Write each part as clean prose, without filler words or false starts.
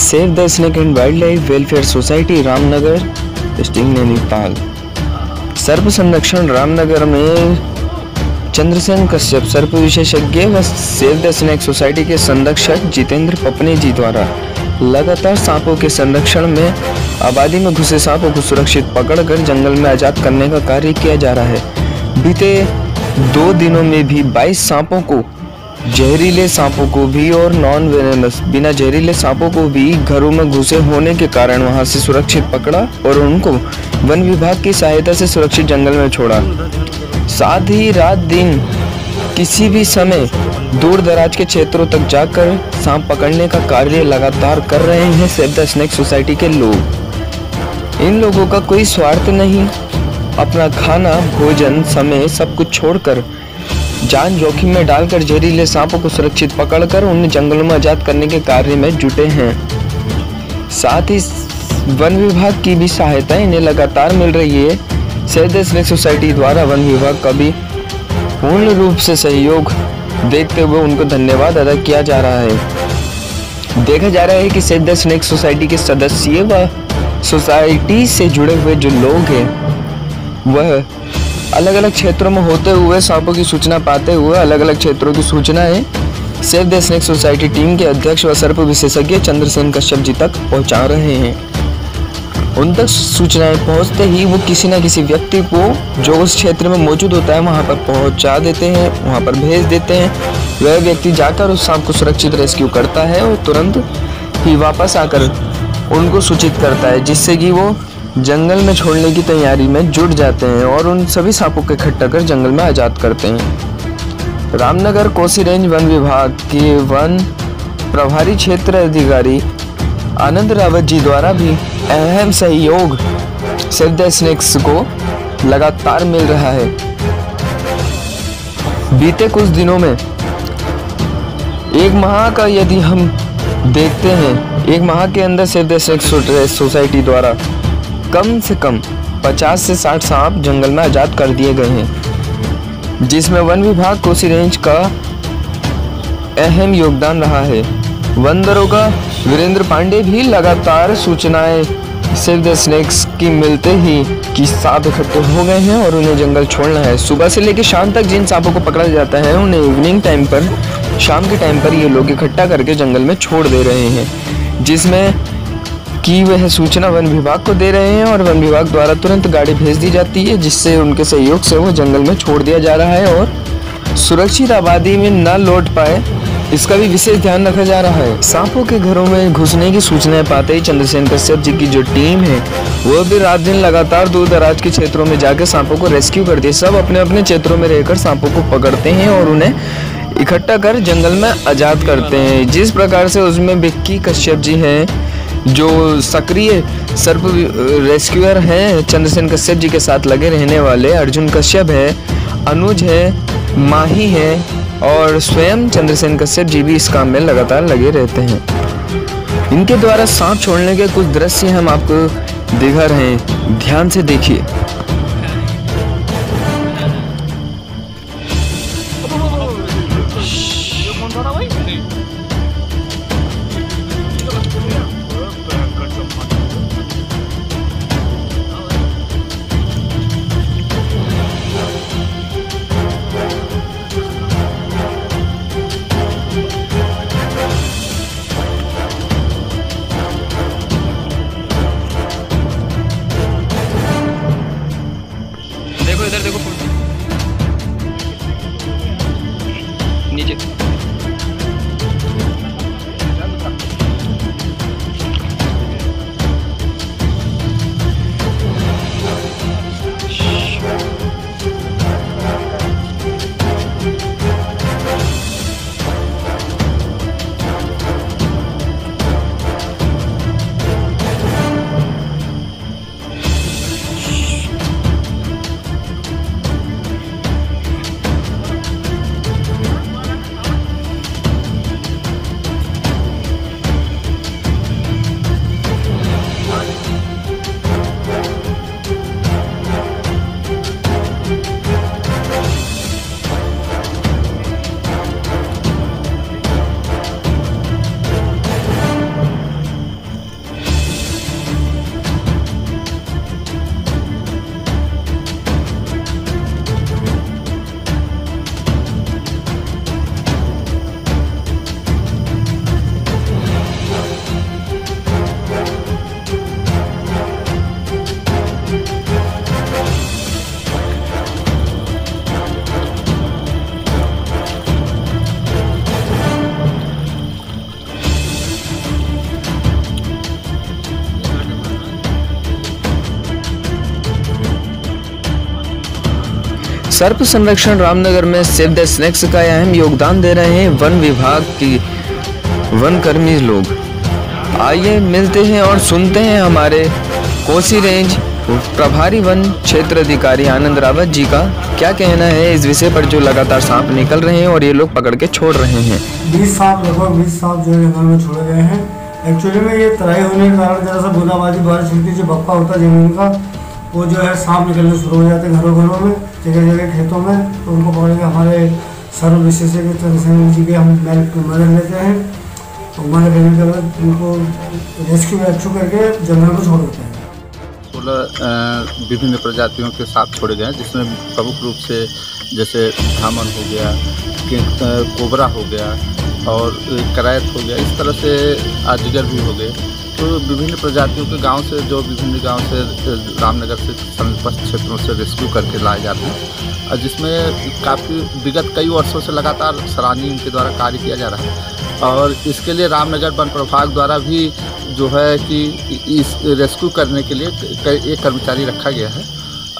Save the snake and wild life welfare society Ramnagar district Nainital. सर्प संरक्षण रामनगर में चंद्रसेन कश्यप सर्प विशेषज्ञ व सेव द स्नेक सोसाइटी के संरक्षक जितेंद्र पपनी जी द्वारा लगातार सांपों के संरक्षण में आबादी में घुसे सांपों को सुरक्षित पकड़कर जंगल में आजाद करने का कार्य किया जा रहा है। बीते 2 दिनों में भी 22 सांपों को, जहरीले सांपों को भी और नॉन वेनेमस बिना जहरीले सांपों को भी घरों में घुसे होने के कारण वहां से सुरक्षित पकड़ा और उनको वन विभाग की सहायता से सुरक्षित जंगल में छोड़ा। साथ ही रात दिन किसी भी समय दूर दराज के क्षेत्रों तक जाकर सांप पकड़ने का कार्य लगातार कर रहे हैं सेव द स्नेक सोसाइटी के लोग। इन लोगों का कोई स्वार्थ नहीं, अपना खाना, भोजन, समय सब कुछ छोड़कर जान जोखिम में डालकर जहरीले सांपों को सुरक्षित पकड़कर उन्हें जंगलों में आजाद करने के कार्य में जुटे हैं। साथ ही वन विभाग की भी सहायता इन्हें लगातार मिल रही है। सेव द स्नेक सोसाइटी द्वारा वन विभाग का भी पूर्ण रूप से सहयोग देखते हुए उनको धन्यवाद अदा किया जा रहा है। देखा जा रहा है कि सेव द स्नेक सोसाइटी के सदस्य व सोसाइटी से जुड़े हुए जो लोग हैं वह अलग अलग क्षेत्रों में होते हुए सांपों की सूचना पाते हुए अलग अलग क्षेत्रों की सूचनाएं save the snake society team के अध्यक्ष व सर्प विशेषज्ञ चंद्रसेन कश्यप जी तक पहुंचा रहे हैं। उन तक सूचनाएं पहुंचते ही वो किसी न किसी व्यक्ति को जो उस क्षेत्र में मौजूद होता है वहां पर पहुंचा देते हैं, वहां पर भेज देते हैं। वह व्यक्ति जाकर उस सांप को सुरक्षित रेस्क्यू करता है और तुरंत ही वापस आकर उनको सूचित करता है, जिससे कि वो जंगल में छोड़ने की तैयारी में जुट जाते हैं और उन सभी सांपों को इकट्ठा कर जंगल में आजाद करते हैं। रामनगर कोसी रेंज वन विभाग के वन प्रभारी क्षेत्र अधिकारी आनंद रावत जी द्वारा भी अहम सहयोग सेव द स्नेक्स को लगातार मिल रहा है। बीते कुछ दिनों में 1 माह का यदि हम देखते हैं, 1 माह के अंदर सेव द स्नेक्स सोसाइटी द्वारा कम से कम 50 से 60 सांप जंगल में आजाद कर दिए गए हैं, जिसमें वन विभाग कोसी रेंज का अहम योगदान रहा है। वन दरोगा वीरेंद्र पांडे भी लगातार सूचनाएं सेव द स्नेक्स की मिलते ही कि सांप इकट्ठे हो गए हैं और उन्हें जंगल छोड़ना है। सुबह से लेकर शाम तक जिन सांपों को पकड़ा जाता है उन्हें इवनिंग टाइम पर, शाम के टाइम पर ये लोग इकट्ठा करके जंगल में छोड़ दे रहे हैं, जिसमें कि वह सूचना वन विभाग को दे रहे हैं और वन विभाग द्वारा तुरंत गाड़ी भेज दी जाती है, जिससे उनके सहयोग से वो जंगल में छोड़ दिया जा रहा है और सुरक्षित आबादी में न लौट पाए, इसका भी विशेष ध्यान रखा जा रहा है। सांपों के घरों में घुसने की सूचनाएं पाते ही चंद्रसेन कश्यप जी की जो टीम है वह भी रात दिन लगातार दूर दराज के क्षेत्रों में जाकर सांपों को रेस्क्यू करती है। सब अपने अपने क्षेत्रों में रहकर सांपों को पकड़ते हैं और उन्हें इकट्ठा कर जंगल में आजाद करते हैं। जिस प्रकार से उसमें विक्की कश्यप जी हैं, जो सक्रिय सर्प रेस्क्यूअर हैं, चंद्रसेन कश्यप जी के साथ लगे रहने वाले अर्जुन कश्यप है, अनुज है, माही है और स्वयं चंद्रसेन कश्यप जी भी इस काम में लगातार लगे रहते हैं। इनके द्वारा सांप छोड़ने के कुछ दृश्य हम आपको दिखा रहे हैं, ध्यान से देखिए। सर्प संरक्षण रामनगर में सेव द स्नेक्स का अहम योगदान दे रहे हैं वन विभाग की वन कर्मी लोग। आइए मिलते हैं और सुनते हैं हमारे कोसी रेंज प्रभारी वन क्षेत्र अधिकारी आनंद रावत जी का क्या कहना है इस विषय पर, जो लगातार सांप निकल रहे हैं और ये लोग पकड़ के छोड़ रहे हैं। 20 सांप जो जंगल में छोड़े गए हैं। एक्चुअली में ये तराई होने के कारण जरा सा बूंदाबांदी बारिश होती है, जो बप्पा होता है जमीन का, वो जो है सांप निकलने शुरू हो जाते हैं घरों में, जगह जगह खेतों में। तो उनको पकड़ के हमारे सर्व विशेषज्ञ चंद्रसेन जी के हम मदद लेते हैं। मदद लेने के बाद उनको रेस्क्यू करके जंगल को छोड़ देते हैं। 16 विभिन्न प्रजातियों के सांप छोड़े गए हैं, जिसमें प्रमुख रूप से जैसे धामन हो गया, कोबरा हो गया और करायत हो गया, इस तरह से अजगर भी हो गए। तो विभिन्न प्रजातियों के गांव से, जो विभिन्न गांव से रामनगर से समीपस्थ क्षेत्रों से रेस्क्यू करके लाए जाते हैं, और जिसमें काफ़ी विगत कई वर्षों से लगातार सराहनीय इनके द्वारा कार्य किया जा रहा है। और इसके लिए रामनगर वन प्रभाग द्वारा भी जो है कि इस रेस्क्यू करने के लिए एक कर्मचारी रखा गया है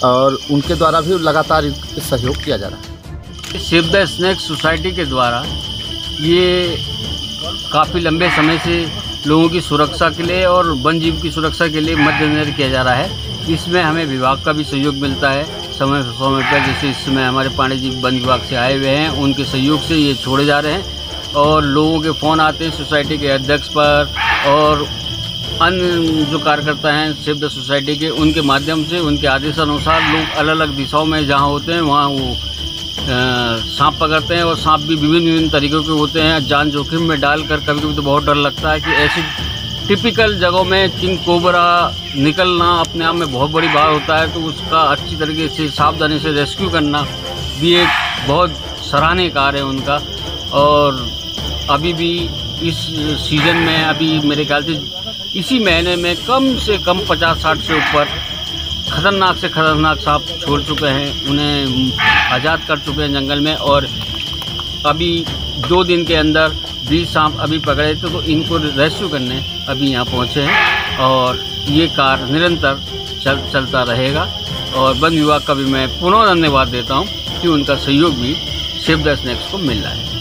और उनके द्वारा भी लगातार सहयोग किया जा रहा है। सेव द स्नेक्स सोसाइटी के द्वारा ये काफ़ी लंबे समय से लोगों की सुरक्षा के लिए और वन जीव की सुरक्षा के लिए मद्देनजर किया जा रहा है। इसमें हमें विभाग का भी सहयोग मिलता है समय पर। जैसे इस समय हमारे पांडे जी वन विभाग से आए हुए हैं, उनके सहयोग से ये छोड़े जा रहे हैं और लोगों के फ़ोन आते हैं सोसाइटी के अध्यक्ष पर और अन्य जो कार्यकर्ता हैं सेव द सोसाइटी के, उनके माध्यम से उनके आदेशानुसार लोग अलग अलग दिशाओं में जहाँ होते हैं वहाँ वो सांप पकड़ते हैं। और सांप भी विभिन्न तरीक़ों के होते हैं, जान जोखिम में डालकर। कभी कभी तो बहुत डर लगता है कि ऐसी टिपिकल जगहों में किंग कोबरा निकलना अपने आप में बहुत बड़ी बात होता है। तो उसका अच्छी तरीके से सावधानी से रेस्क्यू करना भी एक बहुत सराहनीय कार्य है उनका। और अभी भी इस सीज़न में अभी मेरे ख्याल से इसी महीने में कम से कम 50-60 से ऊपर खतरनाक से खतरनाक सांप छोड़ चुके हैं, उन्हें आज़ाद कर चुके हैं जंगल में। और अभी 2 दिन के अंदर 20 सांप अभी पकड़े थे, तो इनको रेस्क्यू करने अभी यहाँ पहुँचे हैं और ये कार्य निरंतर चलता रहेगा। और वन विभाग का भी मैं पुनः धन्यवाद देता हूँ कि उनका सहयोग भी सेव द स्नेक्स को मिल रहा है।